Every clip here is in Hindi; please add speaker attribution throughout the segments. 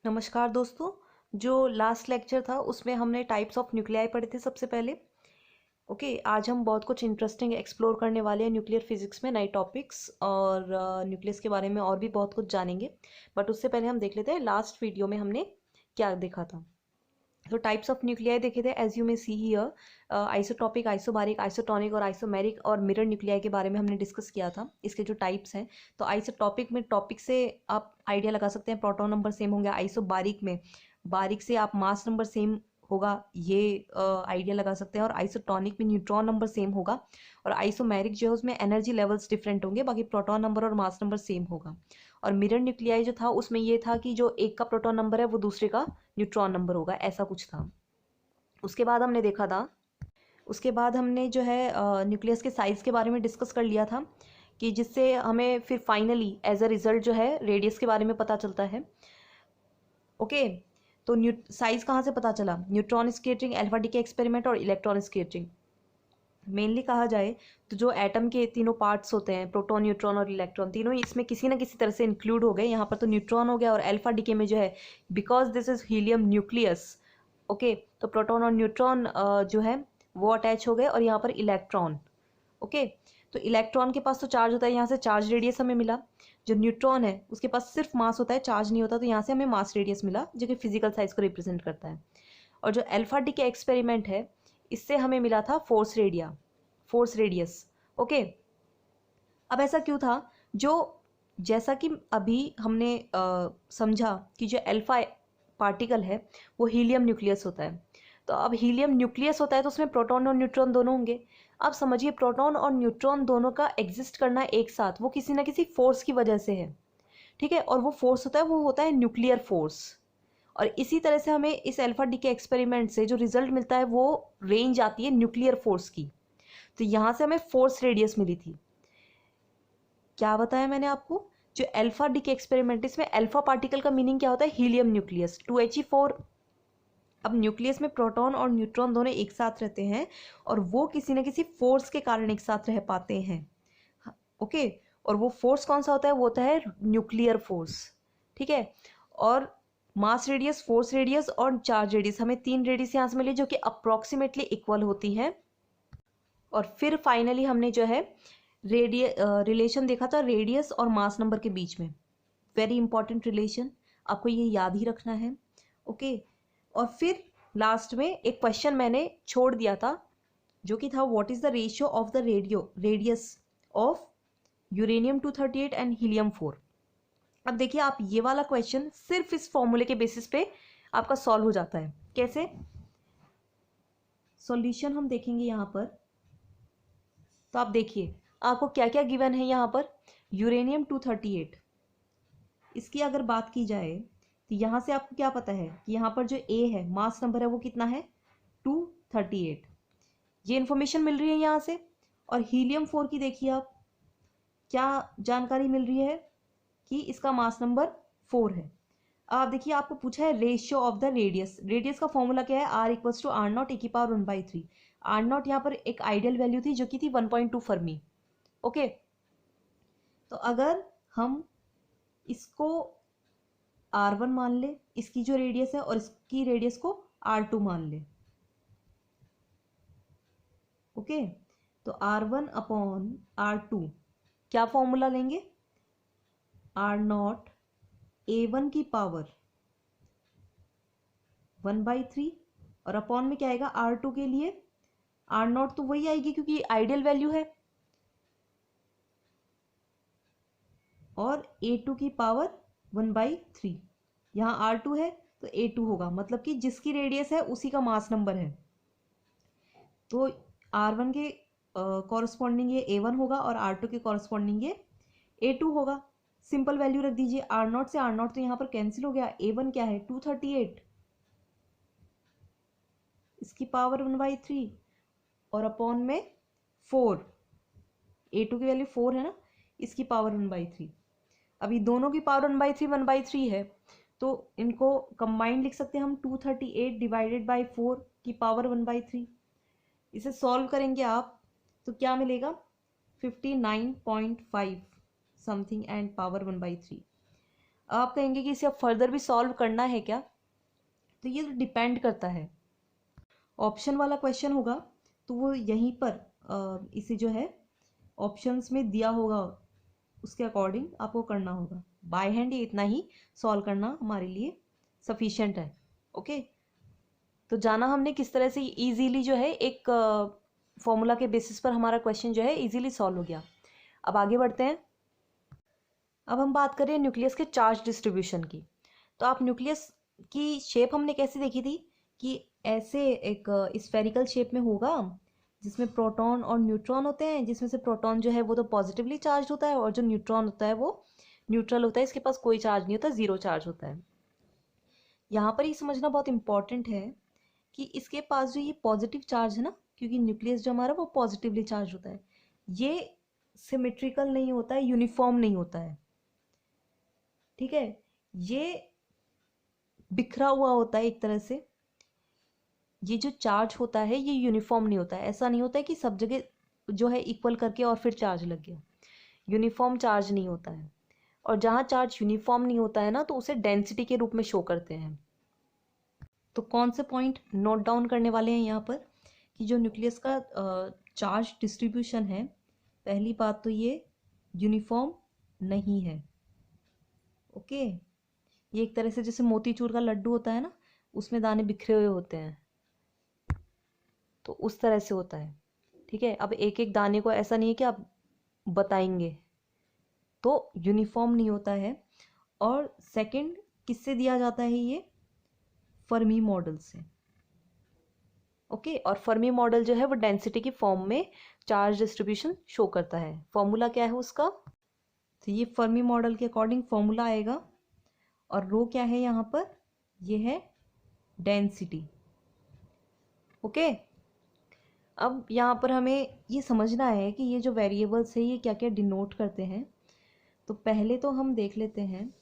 Speaker 1: नमस्कार दोस्तों। जो लास्ट लेक्चर था उसमें हमने टाइप्स ऑफ न्यूक्लियाई पढ़े थे सबसे पहले। ओके, आज हम बहुत कुछ इंटरेस्टिंग एक्सप्लोर करने वाले हैं न्यूक्लियर फिजिक्स में, नए टॉपिक्स और न्यूक्लियस के बारे में और भी बहुत कुछ जानेंगे। बट उससे पहले हम देख लेते हैं लास्ट वीडियो में हमने क्या देखा था। तो टाइप्स ऑफ न्यूक्लियाई देखे थे, as you may see here. Isotopic, isobaric, isotonic और आइसोमेरिक और मिरर न्यूक्लियाई के बारे में हमने डिस्कस किया था, इसके जो टाइप्स हैं। तो आइसोटॉपिक में टॉपिक से आप आइडिया लगा सकते हैं, प्रोटॉन नंबर सेम होंगे। आइसोबारिक में बारिक से आप मास नंबर सेम होगा, ये आइडिया लगा सकते हैं। और आइसोटॉनिक में न्यूट्रॉन नंबर सेम होगा। और आइसोमेरिक जो है उसमें एनर्जी लेवल्स डिफरेंट होंगे, बाकी प्रोटॉन नंबर और मास नंबर सेम होगा। और मिरर न्यूक्लियाई जो था उसमें ये था कि जो एक का प्रोटॉन नंबर है वो दूसरे का न्यूट्रॉन नंबर होगा, ऐसा कुछ था। उसके बाद हमने देखा था, उसके बाद हमने जो है न्यूक्लियस के साइज़ के बारे में डिस्कस कर लिया था, कि जिससे हमें फिर फाइनली एज अ रिजल्ट जो है रेडियस के बारे में पता चलता है। ओके, तो साइज कहाँ से पता चला? Neutron scattering, alpha decay experiment और इलेक्ट्रॉन स्कैटरिंग। मेनली कहा जाए तो जो एटम के तीनों पार्ट्स होते हैं, प्रोटॉन, न्यूट्रॉन और इलेक्ट्रॉन, तीनों इसमें किसी ना किसी तरह से इंक्लूड हो गए। यहाँ पर तो न्यूट्रॉन हो गया, और अल्फा डीके में जो है, because this is helium nucleus, okay, तो प्रोटॉन और न्यूट्रॉन जो है वो अटैच हो गए, और यहाँ पर इलेक्ट्रॉन। ओके, तो इलेक्ट्रॉन के पास तो चार्ज होता है, यहाँ से चार्ज रेडियस हमें मिला। जो न्यूट्रॉन है उसके पास सिर्फ मास होता है, चार्ज नहीं होता, तो यहाँ से हमें मास रेडियस मिला, जो कि फिजिकल साइज को रिप्रेजेंट करता है। और जो अल्फा डी के एक्सपेरिमेंट है, इससे हमें मिला था फोर्स रेडियस। ओके, अब ऐसा क्यों था? जो जैसा कि अभी हमने समझा कि जो अल्फा पार्टिकल है वो हीलियम न्यूक्लियस होता है। तो अब हीलियम न्यूक्लियस होता है तो उसमें प्रोटॉन और न्यूट्रॉन दोनों होंगे। अब समझिए, प्रोटॉन और न्यूट्रॉन दोनों का एग्जिस्ट करना एक साथ, वो किसी ना किसी फोर्स की वजह से है, ठीक है। और वो फोर्स होता है, वो होता है न्यूक्लियर फोर्स। और इसी तरह से हमें इस अल्फा डी के एक्सपेरिमेंट से जो रिजल्ट मिलता है वो रेंज आती है न्यूक्लियर फोर्स की। तो यहाँ से हमें फोर्स रेडियस मिली थी। क्या बताया मैंने आपको? जो अल्फा डी के एक्सपेरिमेंट, इसमें अल्फा पार्टिकल का मीनिंग क्या होता है? Helium nucleus, 2He4। अब न्यूक्लियस में प्रोटॉन और न्यूट्रॉन दोनों एक साथ रहते हैं, और वो किसी न किसी फोर्स के कारण एक साथ रह पाते हैं। ओके, और वो फोर्स कौन सा होता है? वो होता है न्यूक्लियर फोर्स, ठीक है। और मास रेडियस, फोर्स रेडियस और चार्ज रेडियस, हमें 3 रेडियस यहाँ से मिली, जो कि अप्रोक्सीमेटली इक्वल होती हैं। और फिर फाइनली हमने जो है रिलेशन देखा था रेडियस और मास नंबर के बीच में। वेरी इंपॉर्टेंट रिलेशन, आपको ये याद ही रखना है। ओके, और फिर लास्ट में एक क्वेश्चन मैंने छोड़ दिया था, जो कि था what is the ratio of the radius of uranium 238 and helium 4। अब देखिए, आप ये वाला क्वेश्चन सिर्फ इस फॉर्मूले के बेसिस पे आपका सॉल्व हो जाता है। कैसे? सॉल्यूशन हम देखेंगे यहाँ पर। तो आप देखिए, आपको क्या क्या गिवन है यहाँ पर। यूरेनियम 238, इसकी अगर बात की जाए तो यहाँ से आपको क्या पता है कि यहाँ पर जो ए है, मास नंबर है, वो कितना है? 238। ये इन्फॉर्मेशन मिल रही है यहाँ से। और हीलियम 4 की देखिए आप, क्या जानकारी मिल रही है? कि इसका मास नंबर 4 है। अब आप देखिए, आपको पूछा है ratio of the radius. Radius का फॉर्मूला क्या है? R equals to R not e⁻⁴। R not यहाँ पर एक आइडियल वैल्यू थी, जो कि थी 1.2 फर्मी। ओके, तो अगर हम इसको R1 मान ले, इसकी जो रेडियस है, और इसकी रेडियस को R2 मान ले। ओके, तो R1 अपॉन R2 क्या फॉर्मूला लेंगे? आर नॉट A1 की पावर 1/3, और अपॉन में क्या आएगा R2 के लिए? आर नॉट तो वही आएगी क्योंकि आइडियल वैल्यू है, और A2 की पावर 1/3। यहाँ R2 है तो A2 होगा, मतलब कि जिसकी रेडियस है उसी का मास नंबर है। तो R1 के कॉरस्पॉन्डिंग ये A1 होगा, और R2 के कॉरस्पॉन्डिंग ये A2 होगा। सिंपल वैल्यू रख दीजिए। आर नॉट से आर नॉट तो यहाँ पर कैंसिल हो गया। A1 क्या है? 238, इसकी पावर 1/3, और अपॉन में 4, A2 की वैल्यू 4 है ना, इसकी पावर 1/3। अभी दोनों की पावर 1/3 है, तो इनको कंबाइंड लिख सकते हैं हम, 238 डिवाइडेड बाई 4 की पावर 1/3। इसे सॉल्व करेंगे आप तो क्या मिलेगा? 59.5 समथिंग एंड पावर 1/3। आप कहेंगे कि इसे अब फर्दर भी सॉल्व करना है क्या, तो ये डिपेंड करता है। ऑप्शन वाला क्वेश्चन होगा तो वो यहीं पर इसे जो है ऑप्शंस में दिया होगा, उसके अकॉर्डिंग आपको करना होगा। बाय हैंड ये इतना ही सॉल्व करना हमारे लिए सफिशिएंट है। ओके, तो जाना हमने किस तरह से इजीली जो है एक फॉर्मूला के बेसिस पर हमारा क्वेश्चन जो है इजीली सॉल्व हो गया। अब आगे बढ़ते हैं। अब हम बात करें न्यूक्लियस के चार्ज डिस्ट्रीब्यूशन की। तो आप न्यूक्लियस की शेप हमने कैसी देखी थी कि ऐसे एक स्फेरिकल शेप में होगा जिसमें प्रोटॉन और न्यूट्रॉन होते हैं, जिसमें से प्रोटॉन जो है वो तो पॉजिटिवली चार्ज होता है और जो न्यूट्रॉन होता है वो न्यूट्रल होता है, इसके पास कोई चार्ज नहीं होता, जीरो चार्ज होता है। यहाँ पर ये समझना बहुत इंपॉर्टेंट है कि इसके पास जो ये पॉजिटिव चार्ज है ना, क्योंकि न्यूक्लियस जो हमारा वो पॉजिटिवली चार्ज होता है, ये सिमेट्रिकल नहीं होता है, यूनिफॉर्म नहीं होता है। ठीक है, ये बिखरा हुआ होता है एक तरह से। ये जो चार्ज होता है ये यूनिफॉर्म नहीं होता है। ऐसा नहीं होता है कि सब जगह जो है इक्वल करके और फिर चार्ज लग गया। यूनिफॉर्म चार्ज नहीं होता है। और जहाँ चार्ज यूनिफॉर्म नहीं होता है ना, तो उसे डेंसिटी के रूप में शो करते हैं। तो कौन से पॉइंट नोट डाउन करने वाले हैं यहाँ पर कि जो न्यूक्लियस का चार्ज डिस्ट्रीब्यूशन है, पहली बात तो ये यूनिफॉर्म नहीं है। ओके, ये एक तरह से जैसे मोतीचूर का लड्डू होता है ना, उसमें दाने बिखरे हुए होते हैं, तो उस तरह से होता है। ठीक है, अब एक एक दाने को ऐसा नहीं है कि आप बताएंगे, तो यूनिफॉर्म नहीं होता है। और सेकंड, किससे दिया जाता है ये? फर्मी मॉडल से। ओके, और फर्मी मॉडल जो है वो डेंसिटी की फॉर्म में चार्ज डिस्ट्रीब्यूशन शो करता है। फॉर्मूला क्या है उसका? तो ये फर्मी मॉडल के अकॉर्डिंग फॉर्मूला आएगा, और रो क्या है यहाँ पर? ये है डेंसिटी। ओके, अब यहाँ पर हमें ये समझना है कि ये जो वेरिएबल्स है ये क्या क्या डिनोट करते हैं। तो पहले तो हम देख लेते हैं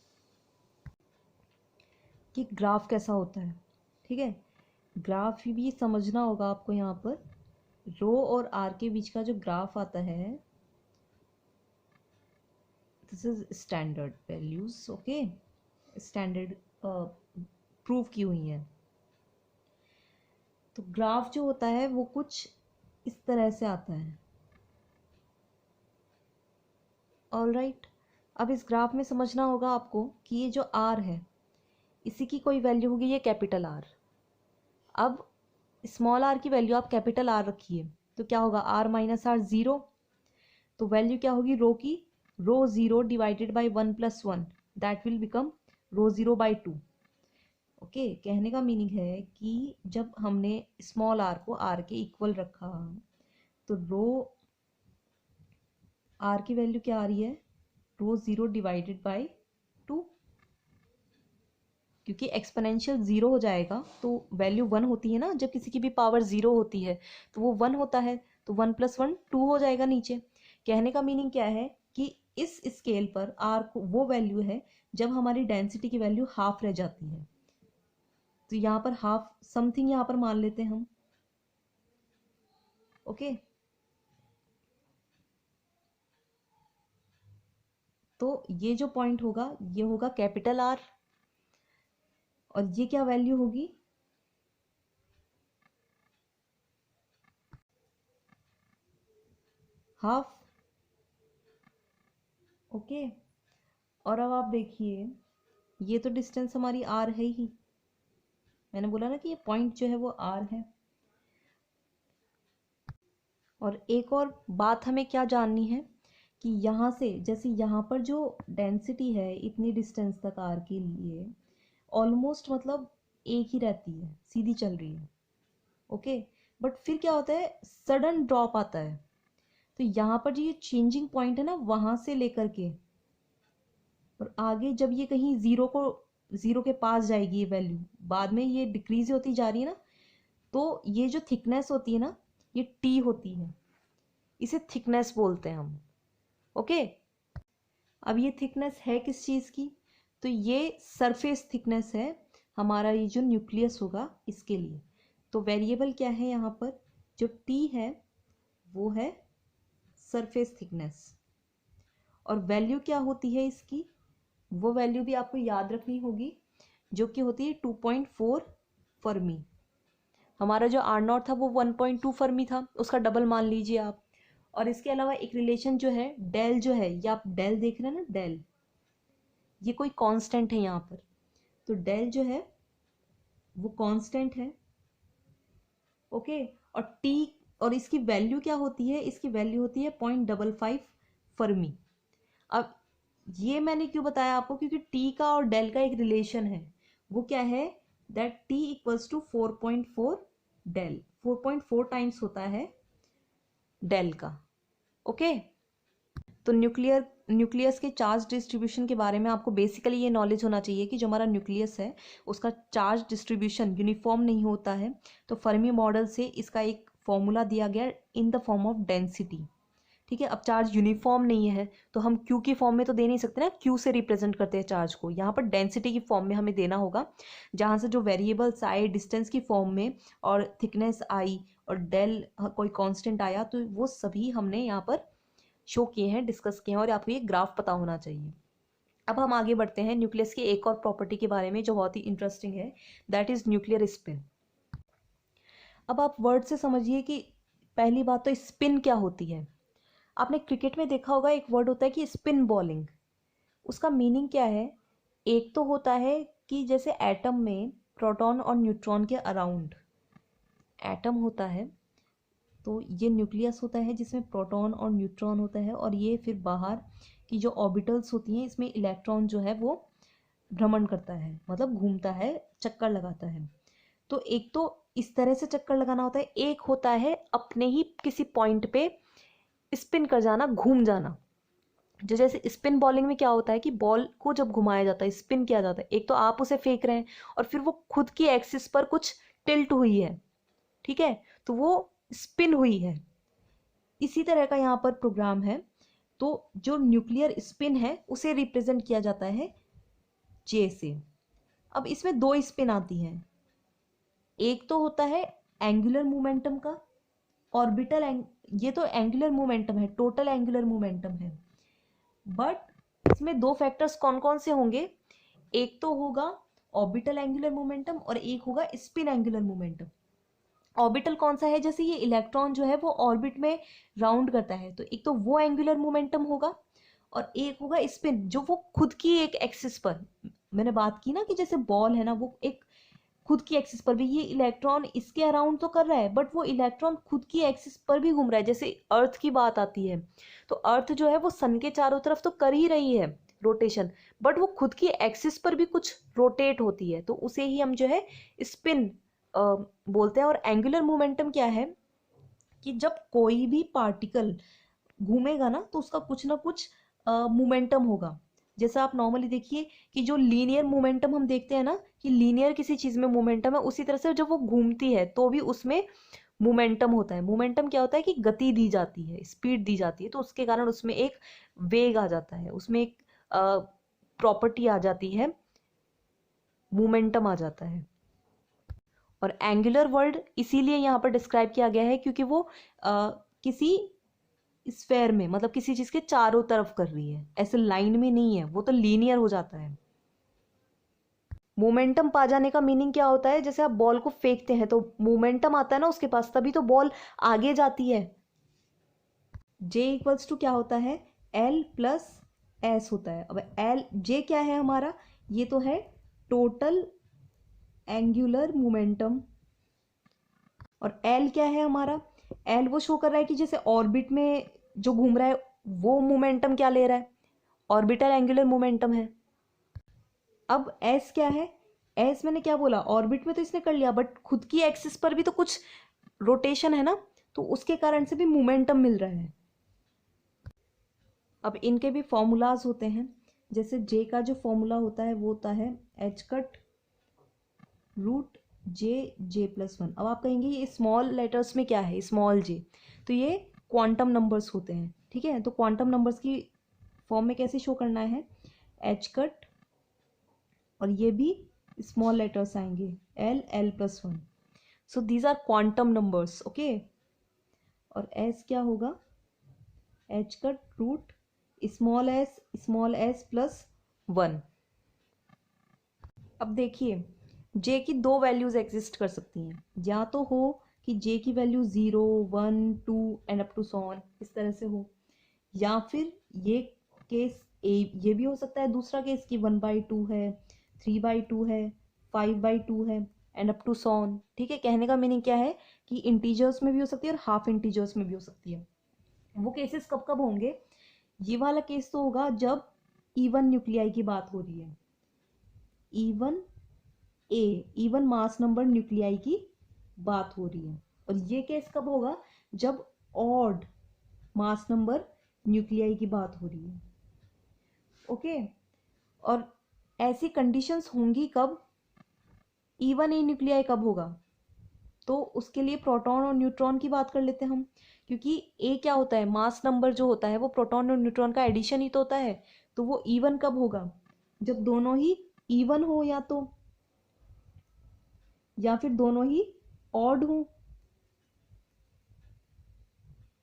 Speaker 1: कि ग्राफ कैसा होता है। ठीक है, ग्राफ भी समझना होगा आपको। यहाँ पर रो और आर के बीच का जो ग्राफ आता है, this is standard values. Okay, standard prove की हुई है। तो ग्राफ जो होता है वो कुछ इस तरह से आता है। ऑलराइट, अब इस ग्राफ में समझना होगा आपको कि ये जो आर है इसी की कोई वैल्यू होगी, ये कैपिटल आर। अब स्मॉल आर की वैल्यू आप कैपिटल आर रखिए तो क्या होगा? R minus R zero. तो वैल्यू क्या होगी रो की? Rho zero divided by one plus one, that will become rho zero by two. Okay, कहने का मीनिंग है कि जब हमने स्मॉल आर को आर के इक्वल रखा तो रो आर की वैल्यू क्या आ रही है? रो ज़ीरो डिवाइडेड बाई टू। क्योंकि एक्सपोनेंशियल ज़ीरो हो जाएगा तो वैल्यू वन होती है ना, जब किसी की भी पावर ज़ीरो होती है तो वो वन होता है, तो वन प्लस वन टू हो जाएगा नीचे। कहने का मीनिंग क्या है कि इस स्केल पर आर वो वैल्यू है जब हमारी डेंसिटी की वैल्यू हाफ रह जाती है। तो यहाँ पर हाफ समथिंग यहाँ पर मान लेते हैं हम। ओके, तो ये जो पॉइंट होगा ये होगा कैपिटल आर, और ये क्या वैल्यू होगी? हाफ। ओके, और अब आप देखिए ये तो डिस्टेंस हमारी आर है ही। मैंने बोला ना कि ये पॉइंट जो है वो आर है। और एक और बात हमें क्या जाननी है कि यहाँ से जैसे यहाँ पर जो डेंसिटी है इतनी डिस्टेंस तक आर के लिए ऑलमोस्ट मतलब एक ही रहती है, सीधी चल रही है। ओके, बट फिर क्या होता है? सडन ड्रॉप आता है। तो यहाँ पर जो ये चेंजिंग पॉइंट है ना, वहाँ से लेकर के और आगे जब ये कहीं ज़ीरो के पास जाएगी ये वैल्यू, बाद में ये डिक्रीज होती जा रही है ना, तो ये जो थिकनेस होती है ना, ये टी होती है, इसे थिकनेस बोलते हैं हम। ओके, अब ये थिकनेस है किस चीज़ की? तो ये सरफेस थिकनेस है हमारा, ये जो न्यूक्लियस होगा इसके लिए। तो वेरिएबल क्या है यहाँ पर? जो टी है वो है सरफेस थिकनेस, और वैल्यू क्या होती है इसकी? वो वैल्यू भी आपको याद रखनी होगी, जो कि होती है 2.4 फर्मी। हमारा जो आर नॉट था वो 1.2 फर्मी था, उसका डबल मान लीजिए आप। और इसके अलावा एक रिलेशन जो है डेल, जो है ये आप डेल देख रहे हैं ना, डेल ये कोई कांस्टेंट है यहाँ पर, तो डेल जो है वो कांस्टेंट है। ओके, और टी, और इसकी वैल्यू क्या होती है, इसकी वैल्यू होती है 0.55 फर्मी। अब ये मैंने क्यों बताया आपको, क्योंकि टी का और डेल का एक रिलेशन है, वो क्या है, that T equals to 4.4 del, 4.4 times होता है डेल का। ओके, तो न्यूक्लियस के चार्ज डिस्ट्रीब्यूशन के बारे में आपको बेसिकली ये नॉलेज होना चाहिए कि जो हमारा न्यूक्लियस है उसका चार्ज डिस्ट्रीब्यूशन यूनिफॉर्म नहीं होता है। तो फर्मी मॉडल से इसका एक फॉर्मूला दिया गया in the form of density. ठीक है, अब चार्ज यूनिफॉर्म नहीं है तो हम क्यू की फॉर्म में तो दे नहीं सकते ना, क्यू से रिप्रेजेंट करते हैं चार्ज को, यहाँ पर डेंसिटी की फॉर्म में हमें देना होगा, जहाँ से जो वेरिएबल्स आए डिस्टेंस की फॉर्म में और थिकनेस आई और डेल कोई कांस्टेंट आया, तो वो सभी हमने यहाँ पर शो किए हैं, डिस्कस किए हैं, और आपको ये ग्राफ पता होना चाहिए। अब हम आगे बढ़ते हैं न्यूक्लियस की एक और प्रॉपर्टी के बारे में जो बहुत ही इंटरेस्टिंग है, दैट इज न्यूक्लियर स्पिन। अब आप वर्ड से समझिए कि पहली बात तो स्पिन क्या होती है। आपने क्रिकेट में देखा होगा एक वर्ड होता है कि स्पिन बॉलिंग, उसका मीनिंग क्या है। एक तो होता है कि जैसे एटम में प्रोटॉन और न्यूट्रॉन के अराउंड एटम होता है, तो ये न्यूक्लियस होता है जिसमें प्रोटॉन और न्यूट्रॉन होता है, और ये फिर बाहर की जो ऑर्बिटल्स होती हैं इसमें इलेक्ट्रॉन जो है वो भ्रमण करता है, मतलब घूमता है, चक्कर लगाता है। तो एक तो इस तरह से चक्कर लगाना होता है, एक होता है अपने ही किसी पॉइंट पे स्पिन कर जाना, घूम जाना। जो जैसे स्पिन बॉलिंग में क्या होता है कि बॉल को जब घुमाया जाता है, स्पिन किया जाता है, एक तो आप उसे फेंक रहे हैं और फिर वो खुद की एक्सिस पर कुछ टिल्ट हुई है, ठीक है, तो वो स्पिन हुई है। इसी तरह का यहाँ पर प्रोग्राम है। तो जो न्यूक्लियर स्पिन है उसे रिप्रेजेंट किया जाता है जे से। अब इसमें दो स्पिन आती हैं, एक तो होता है एंगुलर मोमेंटम का, ऑर्बिटल ये तो एंगुलर मोमेंटम है, टोटल एंगुलर मोमेंटम है, बट इसमें दो फैक्टर्स कौन कौन से होंगे, एक तो होगा ऑर्बिटल एंगुलर मोमेंटम और एक होगा स्पिन एंगुलर मोमेंटम। ऑर्बिटल कौन सा है, जैसे ये इलेक्ट्रॉन जो है वो ऑर्बिट में राउंड करता है, तो एक तो वो एंगुलर मोमेंटम होगा और एक होगा स्पिन, जो वो खुद की एक एक्सिस पर, मैंने बात की ना कि जैसे बॉल है ना वो एक खुद की एक्सिस पर भी, ये इलेक्ट्रॉन इसके अराउंड तो कर रहा है बट वो इलेक्ट्रॉन खुद की एक्सिस पर भी घूम रहा है। जैसे अर्थ की बात आती है तो अर्थ जो है वो सन के चारों तरफ तो कर ही रही है रोटेशन, बट वो खुद की एक्सिस पर भी कुछ रोटेट होती है, तो उसे ही हम जो है स्पिन बोलते हैं। और एंगुलर मोमेंटम क्या है कि जब कोई भी पार्टिकल घूमेगा ना तो उसका कुछ ना कुछ मोमेंटम होगा। जैसा आप नॉर्मली देखिए कि जो लीनियर मोमेंटम हम देखते हैं ना कि लीनियर किसी चीज में मोमेंटम है, उसी तरह से जब वो घूमती है तो भी उसमें मोमेंटम होता है। मोमेंटम क्या होता है कि गति दी जाती है, स्पीड दी जाती है, तो उसके कारण उसमें एक वेग आ जाता है, उसमें एक प्रॉपर्टी आ जाती है, मोमेंटम आ जाता है। और एंगुलर वर्ड इसीलिए यहाँ पर डिस्क्राइब किया गया है क्योंकि वो किसी स्फेयर में, मतलब किसी चीज के चारों तरफ कर रही है, ऐसे लाइन में नहीं है, वो तो लीनियर हो जाता है। मोमेंटम पा जाने का मीनिंग क्या होता है, जैसे आप बॉल को फेंकते हैं तो मोमेंटम आता है ना उसके पास, तभी तो बॉल आगे जाती है। जे इक्वल्स टू क्या होता है, एल प्लस एस होता है। अब एल जे क्या है हमारा, ये तो है टोटल एंगुलर मोमेंटम, और एल क्या है हमारा, एल वो शो कर रहा है कि जैसे ऑर्बिट में जो घूम रहा है वो मोमेंटम क्या ले रहा है, ऑर्बिटल एंगुलर मोमेंटम है। अब एस क्या है, एस मैंने क्या बोला, ऑर्बिट में तो इसने कर लिया बट खुद की एक्सिस पर भी तो कुछ रोटेशन है ना, तो उसके कारण से भी मोमेंटम मिल रहा है। अब इनके भी फॉर्मूलाज होते हैं, जैसे जे का जो फॉर्मूला होता है वो होता है एच कट रूट जे जे प्लस वन। अब आप कहेंगे ये स्मॉल लेटर्स में क्या है, स्मॉल जे, तो ये क्वांटम नंबर्स होते हैं, ठीक है। तो क्वांटम नंबर्स की फॉर्म में कैसे शो करना है, एच कट और ये भी स्मॉल लेटर्स आएंगे L L plus one, so these are quantum numbers, okay. और एस क्या होगा, H cut root small S plus 1। अब देखिए जे की दो वैल्यूज एग्जिस्ट कर सकती हैं, या तो हो कि जे की value 0 1 2 and up to so on इस तरह से हो, या फिर ये केस ए ये भी हो सकता है दूसरा केस कि 1/2 है, 3/2 है, 5/2 है and up to so on. ठीक है, कहने का मीनिंग क्या है कि इंटीजर्स में भी हो सकती है और हाफ इंटीजर्स में भी हो सकती है। वो केसेस कब कब होंगे? ये वाला केस तो होगा जब इवन न्यूक्लियाई की बात हो रही है, even even mass number nuclei की बात हो रही है। और ये केस कब होगा? जब ऑड मास नंबर न्यूक्लियाई की बात हो रही है। ओके, और ऐसी कंडीशंस होंगी कब? इवन ए न्यूक्लियाई कब होगा? तो उसके लिए प्रोटॉन और न्यूट्रॉन की बात कर लेते हैं हम, क्योंकि ए क्या होता है, मास नंबर जो होता है वो प्रोटॉन और न्यूट्रॉन का एडिशन ही तो होता है। तो वो इवन कब होगा? जब दोनों ही इवन हो, या फिर दोनों ही ऑड हो।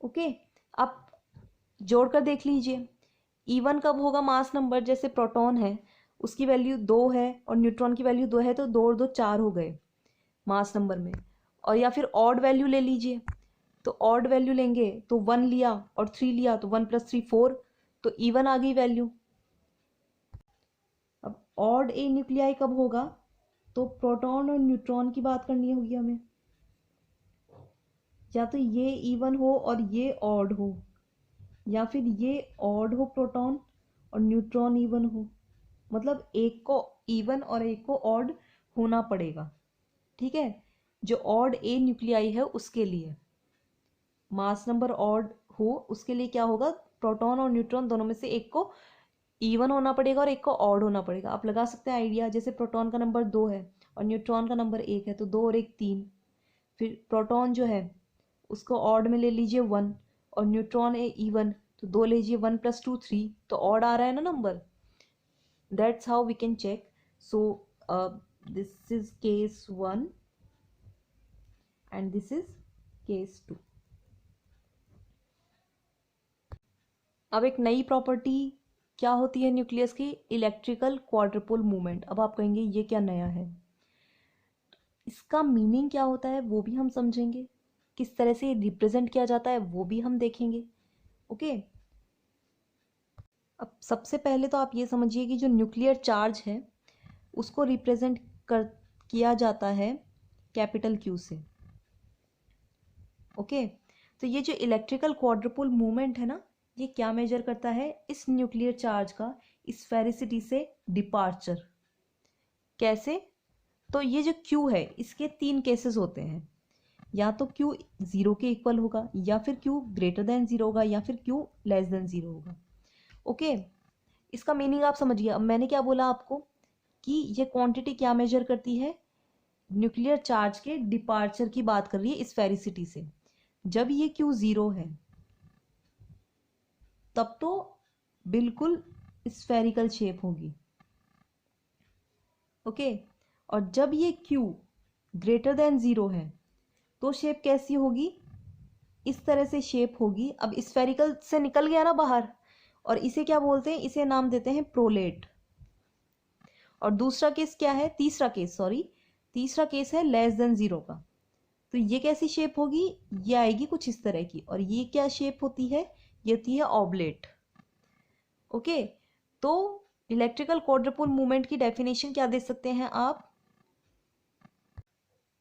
Speaker 1: ओके, आप जोड़कर देख लीजिए, इवन कब होगा मास नंबर? जैसे प्रोटॉन है उसकी वैल्यू 2 है और न्यूट्रॉन की वैल्यू 2 है, तो 2 और 2 4 हो गए मास नंबर में। और या फिर ऑड वैल्यू ले लीजिए, तो ऑड वैल्यू लेंगे तो 1 लिया और 3 लिया तो 1 + 3 4, तो इवन आ गई वैल्यू। अब ऑड ए न्यूक्लियाई कब होगा? तो प्रोटॉन और न्यूट्रॉन की बात करनी होगी हमें, या तो ये इवन हो और ये ऑड हो, या फिर ये ऑड हो प्रोटॉन और न्यूट्रॉन इवन हो। मतलब एक को इवन और एक को ऑड होना पड़ेगा। ठीक है, जो ऑड ए न्यूक्लियाई है उसके लिए मास नंबर ऑड हो, उसके लिए क्या होगा? प्रोटॉन और न्यूट्रॉन दोनों में से एक को इवन होना पड़ेगा और एक को ऑड होना पड़ेगा। आप लगा सकते हैं आइडिया, जैसे प्रोटॉन का नंबर 2 है और न्यूट्रॉन का नंबर 1 है, तो 2 और 1 3। फिर प्रोटॉन जो है उसको ऑड में ले लीजिए 1, और न्यूट्रॉन है इवन, तो 2 लीजिए, 1 + 2 3, तो ऑड आ रहा है ना number. That's how we can check. So this is case 1 and this is case 2। अब एक नई प्रॉपर्टी क्या होती है न्यूक्लियस की? Electrical quadrupole movement. अब आप कहेंगे ये क्या नया है? इसका मीनिंग क्या होता है वो भी हम समझेंगे, किस तरह से रिप्रेजेंट किया जाता है वो भी हम देखेंगे। ओके, अब सबसे पहले तो आप ये समझिए कि जो न्यूक्लियर चार्ज है उसको रिप्रेजेंट कर किया जाता है कैपिटल क्यू से। ओके, तो ये जो इलेक्ट्रिकल क्वाड्रुपल मूवमेंट है ना, ये क्या मेजर करता है? इस न्यूक्लियर चार्ज का स्फेरिसिटी से डिपार्चर। कैसे? तो ये जो क्यू है इसके 3 केसेस होते हैं, या तो क्यू 0 के इक्वल होगा, या फिर क्यू ग्रेटर देन 0 होगा, या फिर क्यू लेस देन 0 होगा। ओके, इसका मीनिंग आप समझिए। अब मैंने क्या बोला आपको कि ये क्वांटिटी क्या मेजर करती है? न्यूक्लियर चार्ज के डिपार्चर की बात कर रही है स्फेरिसिटी से। जब ये क्यू 0 है तब तो बिल्कुल स्फेरिकल शेप होगी। ओके, और जब ये क्यू ग्रेटर देन 0 है तो शेप कैसी होगी? इस तरह से शेप होगी। अब स्फेरिकल से निकल गया ना बाहर, और इसे क्या बोलते हैं? इसे नाम देते हैं प्रोलेट। और दूसरा केस क्या है? तीसरा केस है लेस देन 0 का। तो ये कैसी शेप होगी? ये आएगी कुछ इस तरह की। और ये क्या शेप होती है? ये होती है ऑब्लेट। ओके, तो इलेक्ट्रिकल क्वाड्रुपल मूवमेंट की डेफिनेशन क्या दे सकते हैं आप?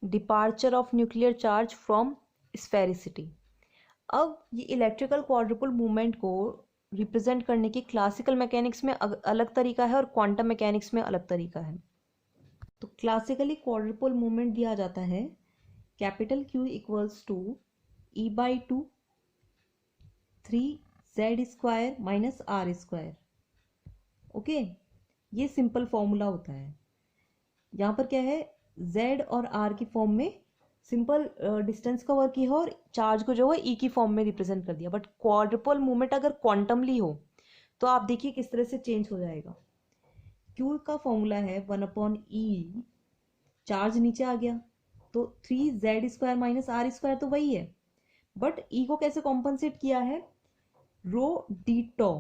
Speaker 1: Departure of nuclear charge from sphericity. अब ये इलेक्ट्रिकल क्वाड्रुपल मूवमेंट को रिप्रेजेंट करने की क्लासिकल मैकेनिक्स में अलग तरीका है और क्वांटम मैकेनिक्स में अलग तरीका है। तो क्लासिकली क्वाड्रुपल मूवमेंट दिया जाता है capital Q equals to E/2 3Z² - R²। Okay, ये सिंपल फॉर्मूला होता है। यहाँ पर क्या है? Z और R की फॉर्म में सिंपल डिस्टेंस का वर्क किया और चार्ज को जो है E की फॉर्म में रिप्रेजेंट कर दिया। बट क्वाड्रुपल मूवमेंट अगर क्वांटमली हो तो आप देखिए किस तरह से चेंज हो जाएगा। Q का फॉर्मूला है 1/E, चार्ज नीचे आ गया तो 3Z² - R² तो वही है, बट E को कैसे कॉम्पनसेट किया है? रो डी टॉ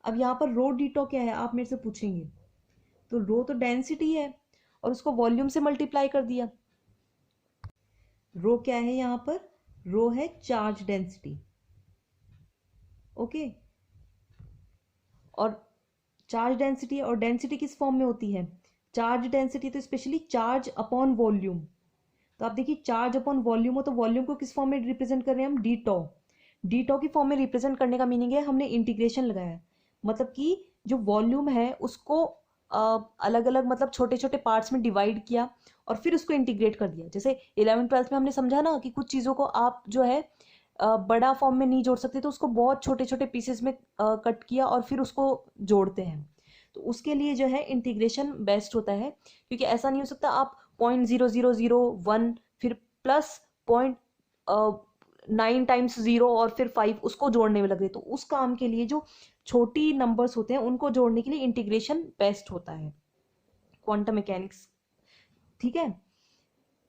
Speaker 1: अब यहाँ पर रो डी टॉ क्या है आप मेरे से पूछेंगे, तो रो तो डेंसिटी है और उसको वॉल्यूम से मल्टीप्लाई कर दिया। रो क्या है यहाँ पर, रो है चार्ज डेंसिटी। ओके, और चार्ज डेंसिटी, और डेंसिटी किस फॉर्म में होती है, चार्ज डेंसिटी तो स्पेशली चार्ज अपॉन वॉल्यूम। तो आप देखिए चार्ज अपॉन वॉल्यूम हो तो वॉल्यूम को किस फॉर्म में रिप्रेजेंट कर रहे हैं हम, डी टॉ। डी टॉ की फॉर्म में रिप्रेजेंट करने का मीनिंग है हमने इंटीग्रेशन लगाया है, मतलब कि जो वॉल्यूम है उसको अलग अलग मतलब छोटे छोटे पार्ट्स में डिवाइड किया और फिर उसको इंटीग्रेट कर दिया। जैसे 11th 12th में हमने समझा ना कि कुछ चीज़ों को आप जो है बड़ा फॉर्म में नहीं जोड़ सकते, तो उसको बहुत छोटे छोटे पीसेस में कट किया और फिर उसको जोड़ते हैं। तो उसके लिए जो है इंटीग्रेशन बेस्ट होता है, क्योंकि ऐसा नहीं हो सकता आप 0.0001 फिर प्लस 0.9 टाइम्स 0 और फिर 5 उसको जोड़ने में लगे। तो उस काम के लिए जो छोटी नंबर्स होते हैं उनको जोड़ने के लिए इंटीग्रेशन बेस्ट होता है, क्वांटम मैकेनिक्स। ठीक है,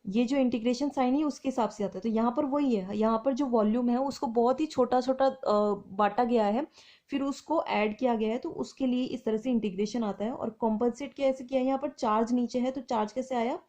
Speaker 1: ये जो इंटीग्रेशन साइन है उसके हिसाब से आता है। तो यहाँ पर वही है, यहाँ पर जो वॉल्यूम है उसको बहुत ही छोटा छोटा बांटा गया है, फिर उसको ऐड किया गया है, तो उसके लिए इस तरह से इंटीग्रेशन आता है। और कॉम्पनसेट कैसे किया है, यहाँ पर चार्ज नीचे है तो चार्ज कैसे आया,